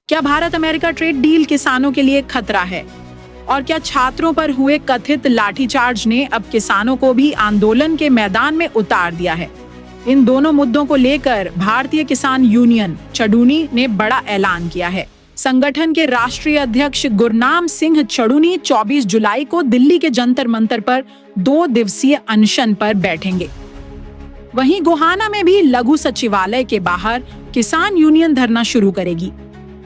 क्या Bharat America trade deal किसानों के लिए खतरा है? और क्या छात्रों पर हुए कथित लाठीचार्ज ने अब किसानों को भी आंदोलन के मैदान में उतार दिया है? इन दोनों मुद्दों को लेकर भारतीय किसान यूनियन चडूनी ने बड़ा ऐलान किया है। संगठन के राष्ट्रीय अध्यक्ष गुरनाम सिंह चडूनी 24 जुलाई को दिल्ली के जंतर मंतर पर 2 दिवसीय अनशन पर बैठेंगे। वहीं गोहाना में भी लघु सचिवालय के बाहर किसान यूनियन धरना शुरू करेगी।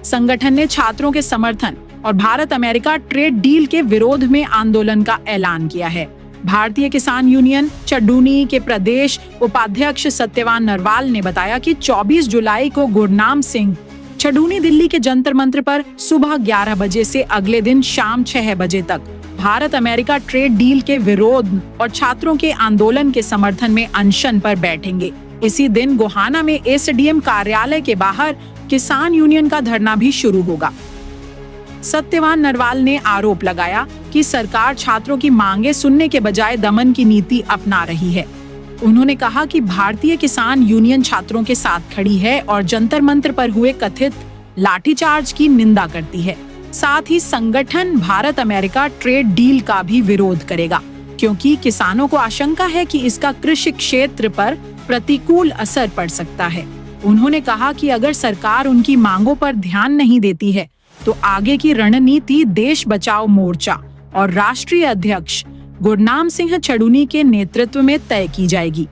संगठन ने छात्रों के समर्थन और भारत अमेरिका ट्रेड डील के विरोध में आंदोलन का ऐलान किया है। भारतीय किसान यूनियन चडूनी के प्रदेश उपाध्यक्ष सत्यवान नरवाल ने बताया कि 24 जुलाई को गुरनाम सिंह चडूनी दिल्ली के जंतर मंतर पर सुबह 11 बजे से अगले दिन शाम 6 बजे तक भारत अमेरिका ट्रेड डील के विरोध और छात्रों के आंदोलन के समर्थन में अनशन पर बैठेंगे। इसी दिन गोहाना में एसडीएम कार्यालय के बाहर किसान यूनियन का धरना भी शुरू होगा। सत्यवान नरवाल ने आरोप लगाया कि सरकार छात्रों की मांगे सुनने के बजाय दमन की नीति अपना रही है। उन्होंने कहा कि भारतीय किसान यूनियन छात्रों के साथ खड़ी है और जंतर मंतर पर हुए कथित लाठीचार्ज की निंदा करती है। साथ ही संगठन भारत अमेरिका ट्रेड डील का भी विरोध करेगा, क्योंकि किसानों को आशंका है कि इसका कृषि क्षेत्र पर प्रतिकूल असर पड़ सकता है। उन्होंने कहा कि अगर सरकार उनकी मांगों पर ध्यान नहीं देती है तो आगे की रणनीति देश बचाओ मोर्चा और राष्ट्रीय अध्यक्ष गुरनाम सिंह चडूनी के नेतृत्व में तय की जाएगी।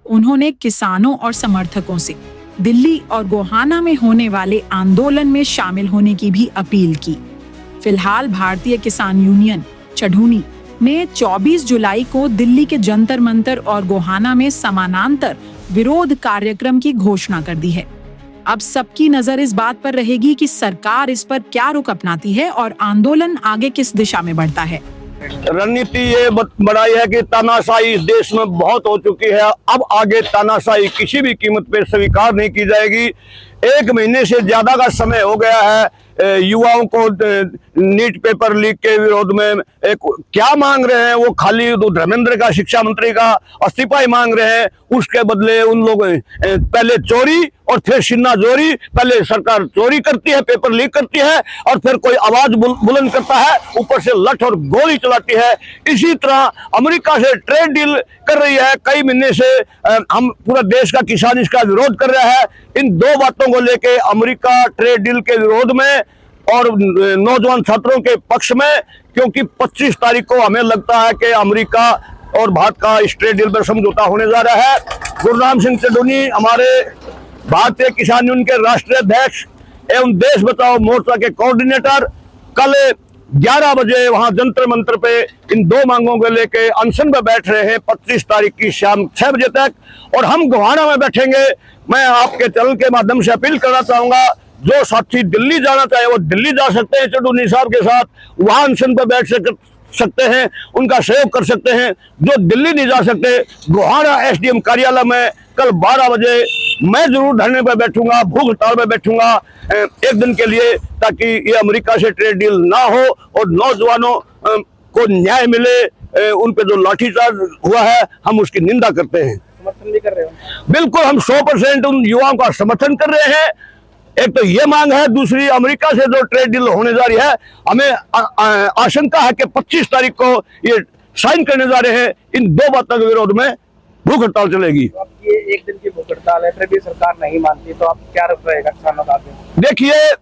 उन्होंने किसानों और समर्थकों से दिल्ली और गोहाना में होने वाले आंदोलन में शामिल होने की भी अपील की। फिलहाल भारतीय किसान यूनियन चडूनी ने 24 जुलाई को दिल्ली के जंतर मंतर और गोहाना में समानांतर विरोध कार्यक्रम की घोषणा कर दी है। अब सबकी नजर इस बात पर रहेगी कि सरकार इस पर क्या रुख अपनाती है और आंदोलन आगे किस दिशा में बढ़ता है। रणनीति ये बढ़ाई है कि तानाशाही इस देश में बहुत हो चुकी है। अब आगे तानाशाही किसी भी कीमत पर स्वीकार नहीं की जाएगी। 1 महीने से ज्यादा का समय हो गया है युवाओं को नीट पेपर लीक के विरोध में क्या मांग रहे हैं, वो खाली धर्मेंद्र का शिक्षा मंत्री का इस्तीफा ही मांग रहे हैं। उसके बदले उन लोग पहले चोरी और फिर शिन्ना जोरी, पहले सरकार चोरी करती है, पेपर लीक करती है और फिर कोई आवाज बुलंद करता है, ऊपर से लठ और गोली चलाती है। इसी तरह अमेरिका से ट्रेड डील कर रही है। कई महीने से हम पूरा देश का किसान इसका विरोध कर रहा है। इन 2 बातों को लेके अमेरिका ट्रेड डील के विरोध में और नौजवान छात्रों के पक्ष में, क्योंकि 25 तारीख को हमें लगता है कि अमेरिका और भारत का इस ट्रेड डील पर समझौता होने जा रहा है। गुरनाम सिंह चडूनी हमारे भारतीय किसान यूनियन के राष्ट्रीय अध्यक्ष एवं देश बचाओ मोर्चा के कोऑर्डिनेटर कल 11 बजे वहां जंतर मंतर पे इन 2 मांगों को लेके अनशन पे बैठ रहे हैं 25 तारीख की शाम 6 बजे तक, और हम गोहाना में बैठेंगे। मैं आपके चैनल के माध्यम से अपील करना चाहूंगा, जो साथी दिल्ली जाना चाहे वो दिल्ली जा सकते हैं चडूनी साहब के साथ, वहां अनशन पे बैठ सकते हैं, उनका सहयोग कर सकते हैं। जो दिल्ली नहीं जा सकते, गोहाना एसडीएम कार्यालय में कल 12 बजे मैं जरूर धरने पर बैठूंगा, भूख हड़ताल में बैठूंगा 1 दिन के लिए, ताकि ये अमेरिका से ट्रेड डील ना हो और नौजवानों को न्याय मिले। उन पे जो लाठीचार्ज हुआ है हम उसकी निंदा करते हैं। समर्थन भी कर रहे हो? बिल्कुल, हम 100% उन युवाओं का समर्थन कर रहे हैं। एक तो ये मांग है, दूसरी अमेरिका से जो ट्रेड डील होने जा रही है, हमें आशंका है कि 25 तारीख को ये साइन करने जा रहे हैं। इन 2 बातों के विरोध में भूख हड़ताल चलेगी। तो अब ये 1 दिन की भूख हड़ताल है, फिर भी सरकार नहीं मानती, तो अब क्या रुख रहेगा किसानों का? देखिए,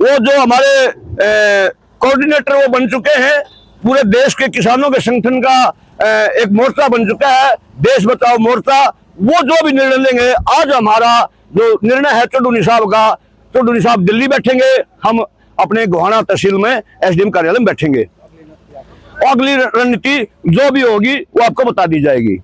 वो जो हमारे कोऑर्डिनेटर वो बन चुके हैं, पूरे देश के किसानों के संगठन का एक मोर्चा बन चुका है, देश बचाओ मोर्चा। वो जो भी निर्णय लेंगे, आज हमारा जो निर्णय है चडूनी साहब का, चडूनी साहब दिल्ली बैठेंगे, हम अपने गोहाना तहसील में एसडीएम कार्यालय में बैठेंगे। अगली रणनीति जो भी होगी वो आपको बता दी जाएगी।